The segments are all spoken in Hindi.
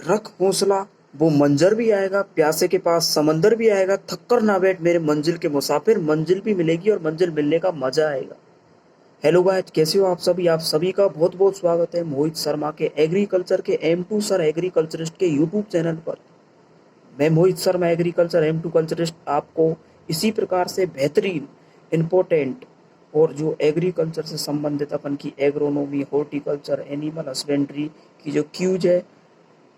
रख हौसला, वो मंजर भी आएगा, प्यासे के पास समंदर भी आएगा, थक कर ना बैठ मेरे मंजिल के मुसाफिर, मंजिल भी मिलेगी और मंजिल मिलने का मजा आएगा। हेलो गाइस, कैसे हो आप सभी का बहुत बहुत स्वागत है मोहित शर्मा के एग्रीकल्चर के M2 सर एग्रीकल्चरिस्ट के यूट्यूब चैनल पर। मैं Mohit Sharma agriculture M2 culturist आपको इसी प्रकार से बेहतरीन, इम्पोर्टेंट और जो एग्रीकल्चर से संबंधित अपन की एग्रोनॉमी, हॉर्टिकल्चर, एनिमल हस्बेंड्री की जो क्यूज है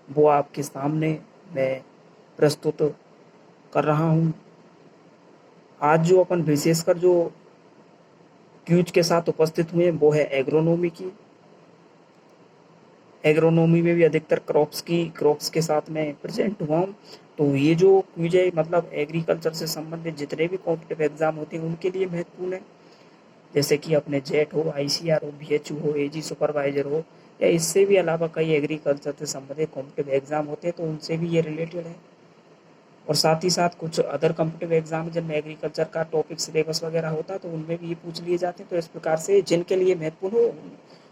वो आपके सामने मैं प्रस्तुत कर रहा हूँ। आज जो अपन विशेषकर जो क्यूज के साथ उपस्थित हुए हैं वो है एग्रोनॉमी की। एग्रोनॉमी में भी अधिकतर क्रॉप्स के साथ मैं प्रेजेंट हुआ हूँ। तो ये जो क्यूज है मतलब एग्रीकल्चर से संबंधित जितने भी कॉम्पिटिटिव एग्जाम होते हैं उनके लिए महत्वपूर्ण है। जैसे कि अपने जेट हो, ICR हो, BHU हो, AG सुपरवाइजर हो, या इससे भी अलावा कई एग्रीकल्चर से संबंधित कॉम्पिटिटिव एग्जाम होते हैं तो उनसे भी ये रिलेटेड है। और साथ ही साथ कुछ अदर कॉम्पिटिटिव एग्जाम जिनमें एग्रीकल्चर का टॉपिक सिलेबस वगैरह होता है तो उनमें भी ये पूछ लिए जाते हैं। तो इस प्रकार से जिनके लिए महत्वपूर्ण हो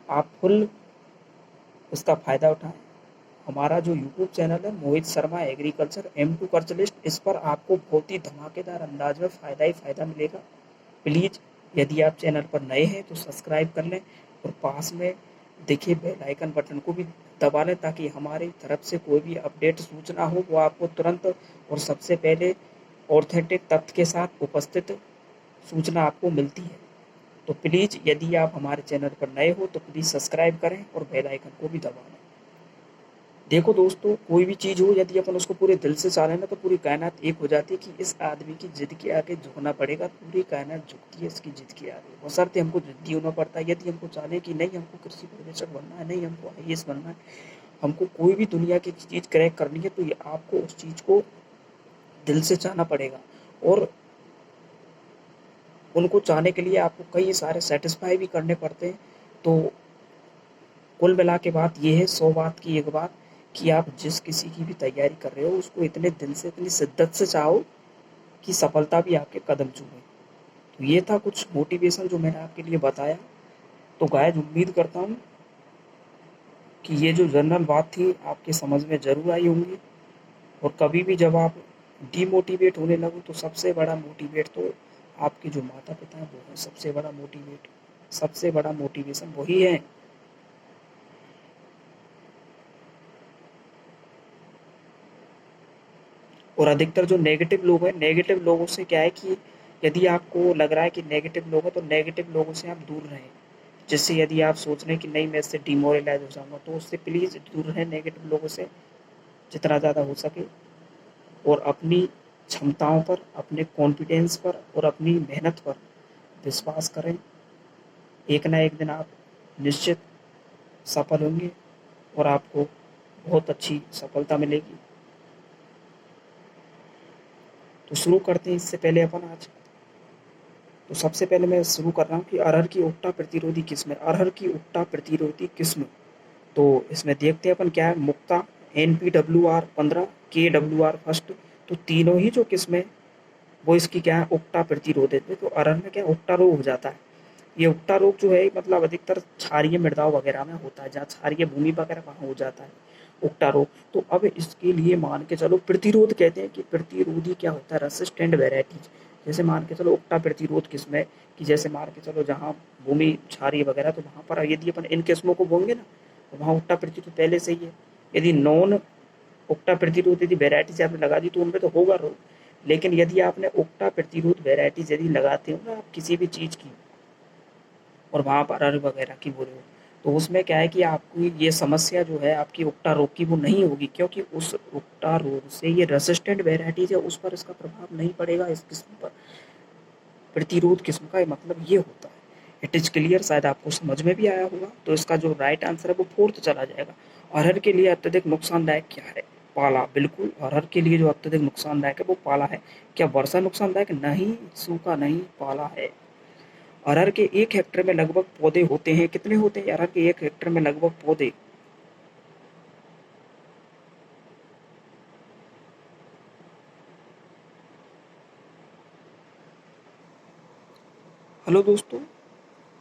आप फुल उसका फ़ायदा उठाएं। हमारा जो यूट्यूब चैनल है Mohit Sharma agriculture M2 culturist, इस पर आपको बहुत ही धमाकेदार अंदाज में फ़ायदा ही फ़ायदा मिलेगा। प्लीज़ यदि आप चैनल पर नए हैं तो सब्सक्राइब कर लें और पास में देखिए बेल आइकन बटन को भी दबा लें ताकि हमारी तरफ से कोई भी अपडेट सूचना हो वो आपको तुरंत और सबसे पहले ऑथेंटिक तथ्य के साथ उपस्थित सूचना आपको मिलती है। तो प्लीज़ यदि आप हमारे चैनल पर नए हो तो प्लीज़ सब्सक्राइब करें और बेल आइकन को भी दबा लें। देखो दोस्तों, कोई भी चीज़ हो यदि अपन उसको पूरे दिल से चाहें ना तो पूरी कायनात एक हो जाती है कि इस आदमी की जिद के आगे झुकना पड़ेगा, पूरी कायनात झुकती है इसकी जिद के आगे। बशर्ते हमको जिद्दी होना पड़ता है। यदि हमको चाहे कि नहीं हमको कृषि पर्यवेक्षक बनना है, नहीं हमको IAS बनना है, हमको कोई भी दुनिया की चीज़ क्रैक करनी है तो ये आपको उस चीज़ को दिल से चाहना पड़ेगा। और उनको चाहने के लिए आपको कई सारे सेटिस्फाई भी करने पड़ते हैं। तो कुल मिला के बात ये है, 100 बात की एक बात, कि आप जिस किसी की भी तैयारी कर रहे हो उसको इतने दिल से इतनी शिद्दत से चाहो कि सफलता भी आपके कदम चूमे। तो ये था कुछ मोटिवेशन जो मैंने आपके लिए बताया। तो गाइस, उम्मीद करता हूँ कि ये जो जनरल बात थी आपके समझ में ज़रूर आई होंगी। और कभी भी जब आप डीमोटिवेट होने लगो तो सबसे बड़ा मोटिवेट तो आपके जो माता पिता हैं वो है सबसे बड़ा मोटिवेट, सबसे बड़ा मोटिवेशन वही है। और अधिकतर जो नेगेटिव लोग हैं, नेगेटिव लोगों से क्या है कि यदि आपको लग रहा है कि नेगेटिव लोग हैं तो नेगेटिव लोगों से आप दूर रहें। जिससे यदि आप सोच रहे हैं कि नहीं मैं इससे डिमोरलाइज हो जाऊंगा तो उससे प्लीज़ दूर रहें नेगेटिव लोगों से जितना ज़्यादा हो सके। और अपनी क्षमताओं पर, अपने कॉन्फिडेंस पर और अपनी मेहनत पर विश्वास करें। एक ना एक दिन आप निश्चित सफल होंगे और आपको बहुत अच्छी सफलता मिलेगी। तो शुरू करते हैं। इससे पहले अपन आज तो सबसे पहले मैं शुरू कर रहा हूँ कि अरहर की उक्टा प्रतिरोधी किस्म है। अरहर की उक्टा प्रतिरोधी किस्म, तो इसमें देखते हैं अपन क्या है। मुक्ता, NPWR 15, KWR फर्स्ट, तो तीनों ही जो किस्में वो इसकी क्या है उक्टा प्रतिरोधित है। तो अरहर में क्या उक्टा रोग हो जाता है। ये उक्टा रोग जो है मतलब अधिकतर क्षारीय मृदाओं वगैरह में होता है, जहाँ क्षारीय भूमि वगैरह वहाँ हो जाता है उक्टा रोग। तो अब इसके लिए मान के चलो प्रतिरोध कहते हैं कि प्रतिरोधी क्या होता है, रेसिस्टेंट वेराइटीज। जैसे मान के चलो उक्टा प्रतिरोध किस्म है कि जैसे मान के चलो जहाँ भूमि क्षारीय वगैरह तो वहाँ पर यदि अपन इन किस्मों को बोएंगे ना तो वहाँ उक्टा प्रतिरोध पहले से ही है। यदि नॉन उक्टा प्रतिरोध यदि वेराइटीज आपने लगा दी तो उनमें तो होगा रोग। लेकिन यदि आपने उक्टा प्रतिरोध वेराइटीज यदि लगाते हो ना आप किसी भी चीज़ की और वहाँ पर अरहर वगैरह की बोले हो तो उसमें क्या है कि आपको ये समस्या जो है आपकी उक्टा रोग की वो नहीं होगी, क्योंकि उस उक्टा रोग से ये रेसिस्टेंट वेराइटीज है उस पर इसका प्रभाव नहीं पड़ेगा। इस किस्म पर प्रतिरोध किस्म का मतलब ये होता है। इट इज़ क्लियर, शायद आपको समझ में भी आया होगा। तो इसका जो राइट आंसर है वो फोर्थ चला जाएगा। अरहर के लिए अत्यधिक नुकसानदायक क्या है? पाला। बिल्कुल, अरहर के लिए जो अत्यधिक नुकसानदायक है वो पाला है। क्या वर्षा नुकसानदायक? नहीं, सूखा नहीं, पाला है। अरहर के 1 हेक्टेयर में लगभग पौधे होते हैं, कितने होते हैं अरहर के 1 हेक्टेयर में लगभग पौधे? हेलो दोस्तों,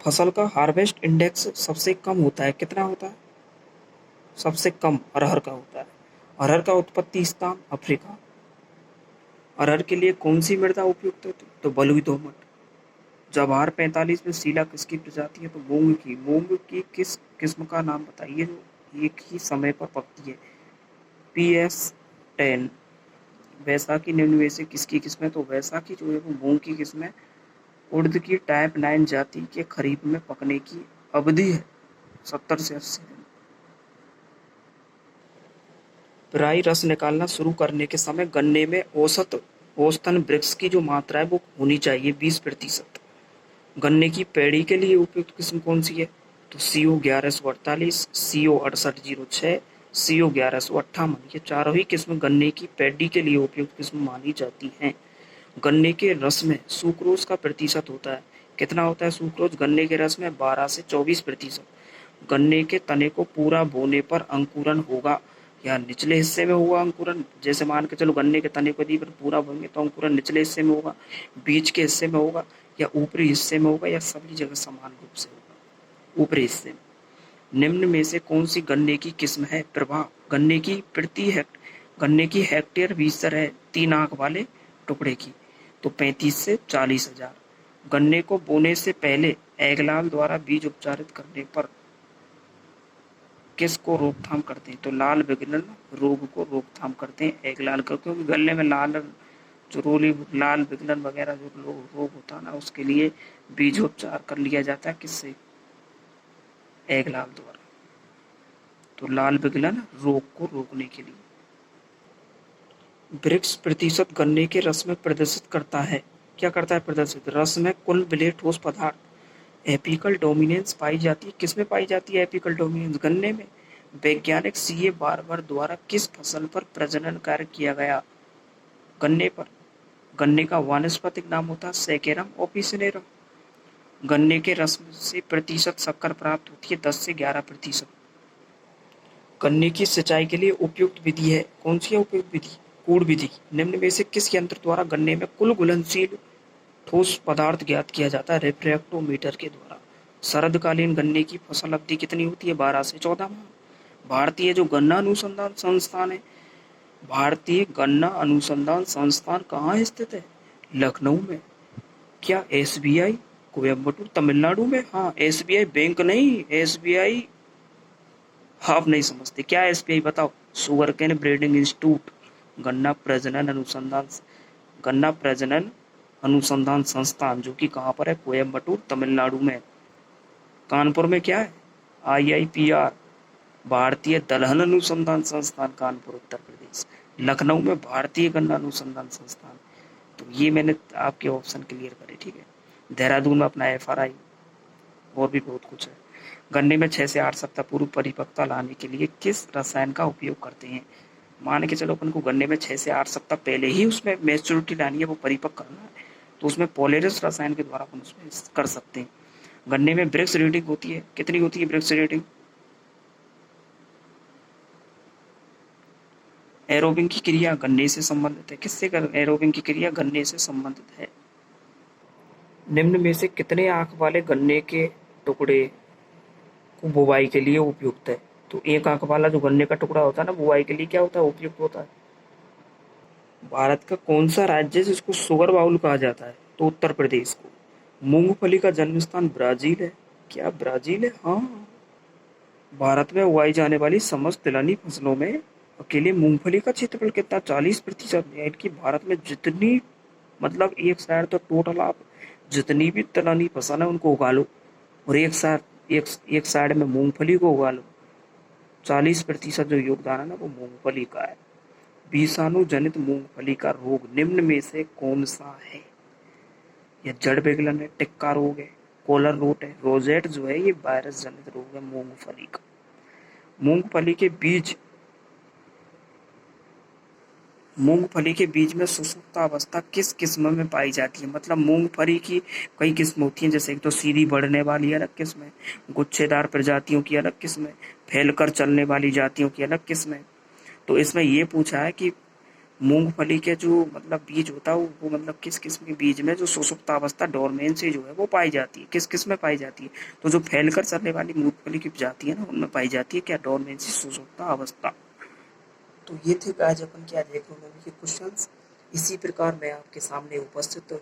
फसल का हार्वेस्ट इंडेक्स सबसे कम होता है, कितना होता है? सबसे कम अरहर का होता है। अरहर का उत्पत्ति स्थान अफ्रीका। अरहर के लिए कौन सी मृदा उपयुक्त है? तो बलुई दोमट। जवाहर 45 में शीला किसकी प्रजाति है? तो मूंग की। मूंग की किस किस्म का नाम बताइए जो एक ही समय पर पकती है? PS10। वैसाखी निम्न में से किसकी किस्म है? तो वैसाखी जो है वो मूंग की किस्म है। उड़द की टाइप 9 जाति के खरीफ में पकने की अवधि है 70 से 80 दिन। पेराई रस निकालना शुरू करने के समय गन्ने में औसतन वृक्ष की जो मात्रा है वो होनी चाहिए 20%। गन्ने की पैड़ी के लिए उपयुक्त किस्म कौन सी है? तो CO 1148, CO 6806, CO 1158। ये चारों ही किस्म गन्ने की पैडी के लिए उपयुक्त किस्म मानी जाती हैं। गन्ने के रस में सुक्रोज का प्रतिशत होता है। कितना होता है सुक्रोज गन्ने के रस में? 12 से 24%। गन्ने के तने को पूरा बोने पर अंकुरन होगा या निचले हिस्से में होगा अंकुरन? जैसे मान के चलो गन्ने के तने को दी पर पूरा बोएंगे तो अंकुरन निचले हिस्से में होगा, बीच के हिस्से में होगा या ऊपरी हिस्से में होगा, या सभी जगह समान रूप से होगा? ऊपरी हिस्से में। निम्न में से कौन सी गन्ने की किस्म है? प्रभा। गन्ने की हेक्टेयर बीज दर है 3 आंख वाले टुकड़े की, तो 35 से 40,000। गन्ने को बोने से पहले एगलाल द्वारा बीज उपचारित करने पर किस को रोकथाम करते हैं? तो लाल विग्लन रोग को रोकथाम करते हैं एगलाल का, क्योंकि गन्ने में लाल विग्लन वगैरह जो रोग होता है ना, उसके लिए बीजोपचार कर लिया जाता है किससे? एगलाल द्वारा। तो लाल विग्लन रोग को रोकने के लिए। वृक्ष प्रतिशत गन्ने के रस में प्रदर्शित करता है। क्या करता है प्रदर्शित? रस में कुल मिले ठोस पदार्थ। एपिकल डोमिनेंस पाई जाती है। किसमें पाई जाती है एपिकल डोमिनेंस? गन्ने में। वैज्ञानिक CA बार्बर द्वारा किस फसल पर प्रजनन कार्य किया गया? गन्ने पर। गन्ने का वानस्पतिक नाम होता है सेकेरम ओपिसिनेरम। गन्ने के रस से प्रतिशत शक्कर प्राप्त होती है 10 से 11%। गन्ने की सिंचाई के लिए उपयुक्त विधि है कौन सी है उपयुक्त विधि? कूड़ विधि। निम्न में से किस यंत्र द्वारा गन्ने में कुल घुलनशील ठोस पदार्थ ज्ञात किया जाता है? रिफ्रैक्टोमीटर के द्वारा। शरदकालीन गन्ने की फसल अवधि कितनी होती है? 12 से 14 माह। भारतीय जो गन्ना अनुसंधान संस्थान है, भारतीय गन्ना अनुसंधान संस्थान कहाँ स्थित है? लखनऊ में। क्या SBI कोयम्बटूर तमिलनाडु में? हाँ SBI बैंक नहीं, SBI आप नहीं समझते। क्या SBI बताओ? Sugar cane breeding institute. गन्ना प्रजनन अनुसंधान गन्ना प्रजनन अनुसंधान संस्थान जो कि कहाँ पर है? कोयम्बटूर तमिलनाडु में। कानपुर में क्या है? IIPR भारतीय दलहन अनुसंधान संस्थान कानपुर उत्तर प्रदेश। लखनऊ में भारतीय गन्ना अनुसंधान संस्थान। तो ये मैंने आपके ऑप्शन क्लियर करे, ठीक है। देहरादून में अपना FRI और भी बहुत कुछ है। गन्ने में 6 से 8 सप्ताह पूर्व परिपक्वता लाने के लिए किस रसायन का उपयोग करते हैं? मान के चलो अपन को गन्ने में 6 से 8 सप्ताह पहले ही उसमें मैच्योरिटी लानी है, वो परिपक्व करना है, तो उसमें पॉलेरिस रसायन के द्वारा अपन उसमें कर सकते हैं। गन्ने में ब्रेक्स रेटिंग होती है, कितनी होती है ब्रेक्स रेटिंग? एरोबिंग की क्रिया गन्ने से संबंधित है। किससे एरोबिंग की क्रिया गन्ने से संबंधित है। निम्न में से कितने आंख वाले गन्ने के टुकड़े को बुवाई के लिए उपयुक्त है? तो एक आंख वाला जो गन्ने का टुकड़ा होता है ना, बुवाई के लिए क्या होता है? उपयुक्त होता है। भारत का कौन सा राज्य है जिसको शुगर बाउल कहा जाता है? तो उत्तर प्रदेश को। मूंगफली का जन्म स्थान ब्राजील है। क्या ब्राजील है? हाँ। भारत में उगाई जाने वाली समस्त तिलहनी फसलों में अकेले मूंगफली का क्षेत्रफल कितना? 40% है। इनकी भारत में जितनी मतलब एक साइड तो टोटल आप जितनी भी तिलहनी फसल है उनको उगा लो, और एक साइड में मूंगफली को उगा लो। 40% जो योगदान है ना वो मूंगफली का है। विषाणु जनित मूंगफली का रोग निम्न में से कौन सा है? ये जड़ विगलन है, टिक्का रोग है, कॉलर रोट है, रोजेट जो है ये वायरस जनित रोग है मूंगफली का। मूंगफली के बीज मूंगफली के बीज में सुसुप्तावस्था किस किस्म में पाई जाती है? मतलब मूंगफली की कई किस्म होती हैं, जैसे एक तो सीधी बढ़ने वाली अलग किस्म है, गुच्छेदार प्रजातियों की अलग किस्म है, फैलकर चलने वाली जातियों की अलग किस्म है। तो इसमें ये पूछा है कि मूंगफली के जो मतलब बीज होता है वो मतलब किस किस्म के बीज में जो सुसुप्तावस्था डोरमेंसी जो है वो पाई जाती है, किस किस्म में पाई जाती है? तो जो फैलकर चलने वाली मूंगफली की प्रजाति है ना उनमें पाई जाती है क्या? डोरमेंसी सुसुप्तावस्था। तो ये थे आज अपन क्या इकोनॉमी के क्वेश्चंस। इसी प्रकार मैं आपके सामने उपस्थित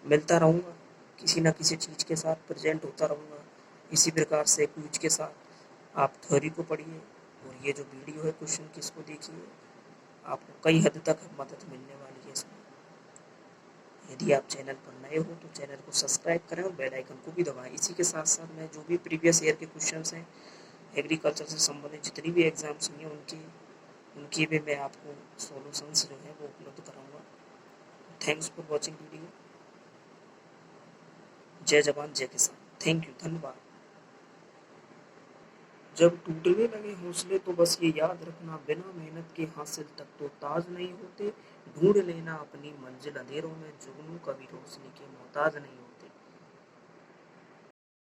मिलता रहूँगा, किसी न किसी चीज़ के साथ प्रेजेंट होता रहूँगा। इसी प्रकार से क्विज के साथ आप थ्योरी को पढ़िए और ये जो वीडियो है क्वेश्चन की इसको देखिए, आपको कई हद तक मदद मिलने वाली है इसमें। यदि आप चैनल पर नए हो तो चैनल को सब्सक्राइब करें और बेल आइकन को भी दबाएं। इसी के साथ साथ मैं जो भी प्रीवियस ईयर के क्वेश्चंस हैं एग्रीकल्चर से संबंधित जितनी भी एग्जाम्स हुई हैं उनकी भी मैं आपको सॉल्यूशंस जो है वो उपलब्ध कराऊंगा। Thanks for watching video. जय जवान जय किसान। थैंक यू, धन्यवाद। जब टूटने लगे हौसले तो बस ये याद रखना, बिना मेहनत के हासिल तक तो ताज नहीं होते। ढूंढ लेना अपनी मंजिल अंधेरों में, जुगनू कभी रोशनी के मोहताज नहीं होते।